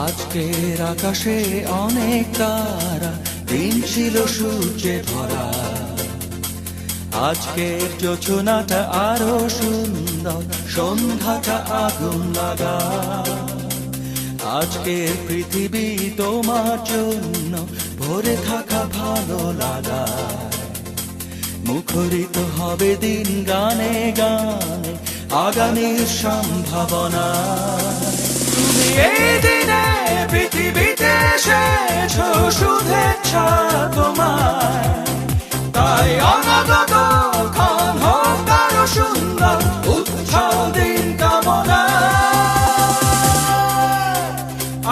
আজকের আকাশে অনেক তারা, দিন ছিল সূর্যে ভরা। আজকের যোছনাটা আরো সুন্দর, সন্ধ্যাটা আগুন লাগা। আজকের পৃথিবী তোমার জন্য ভরে থাকা ভালো লাগা। মুখরিত হবে দিন গানে গানে, আগামীর সম্ভাবনা। তুমি এই দিনে পৃথিবীতে এসেছো, শুভেচ্ছা তোমার। তাই অনাগত ক্ষণ হোক আরো সুন্দর, উৎসব দিন কামনা।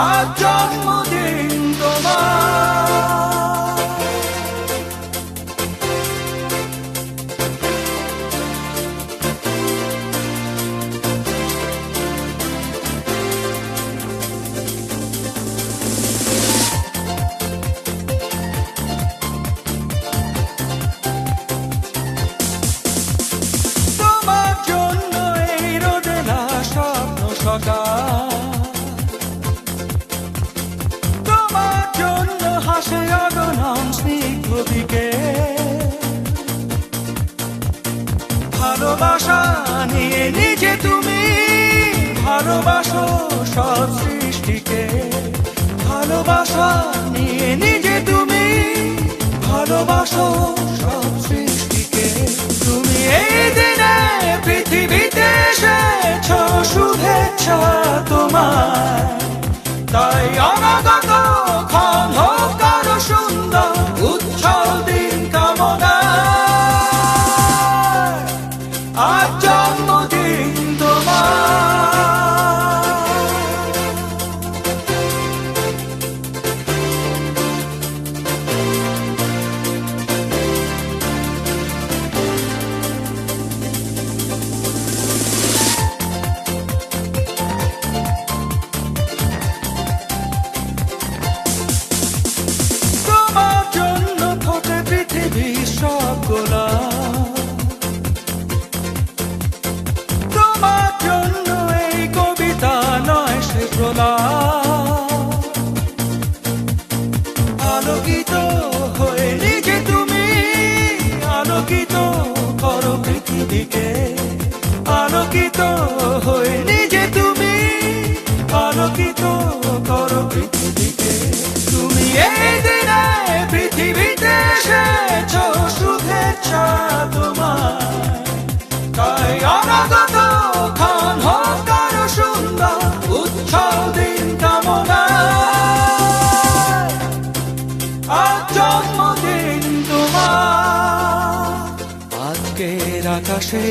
আজ জন্মদিন তোমার। তোমার জন্য হাসে অগণন স্নিগ্ধ বিকেল। ভালোবাসা নিয়ে নিজে তুমি ভালোবাসো সব সৃষ্টিকে। ভালোবাসা নিয়ে নিজে তুমি ভালোবাসো সব সৃষ্টিকে। তুমি এই দিনে পৃথিবীতে এসেছো, শুভেচ্ছা তোমার। তাই অনাগত ক্ষণ হোক আরো সুন্দর, উৎসব দিন কামনা। আজ জন্মদিন তোমার। তোমার জন্য এই কবিতা নয় সে প্রলাপ। আলোকিত হয়ে নিজে তুমি আলোকিত করো পৃথিবীকে। আলোকিত হয়ে নিজে তুমি আলোকিত করো পৃথিবীকে। তুমি এই দিনে পৃথিবীতে এসেছো, শুভেচ্ছা তোমার। তাই অনাগত ক্ষণ হোক আরো সুন্দর, উৎসব দিন কামনা। আজ জন্মদিন তোমার। আজকের আকাশে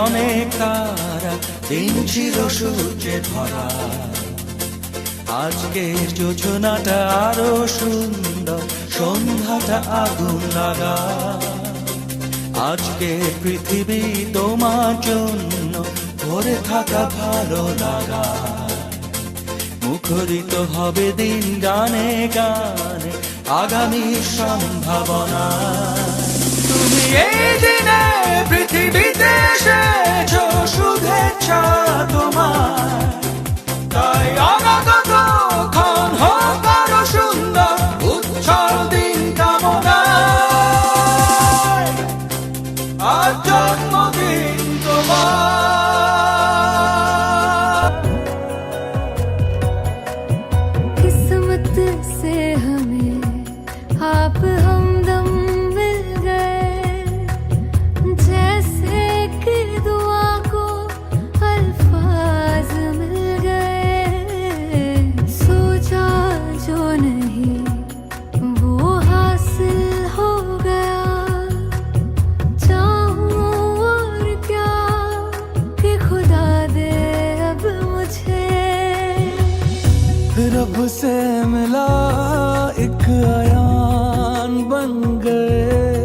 অনেক তারা, দিন ছিল সূর্যে ভরা। আজকের যোছনাটা আরো সুন্দর, সন্ধ্যাটা আগুন লাগা। আজকে পৃথিবী তোমার জন্য ভরে থাকা ভালো লাগা। মুখরিত হবে দিন গানে গানে, আগামীর সম্ভাবনা। তুমি এই দিনে পৃথিবীতে এসেছো, শুভেচ্ছা তোমার। তাই অনাগত ক্ষণ হোক আরো সুন্দর, উৎসব দিন কামনা। আজ জন্মদিন তোমার। किस्मत से हमें आप हमदम मिल गए, जैसे कि दुआ को अल्फाज मिल गए। सोचा जो नहीं वो हासिल हो गया। चाहूं और क्या कि खुदा दे अब मुझे। रब से मिला एक आयान बन गए।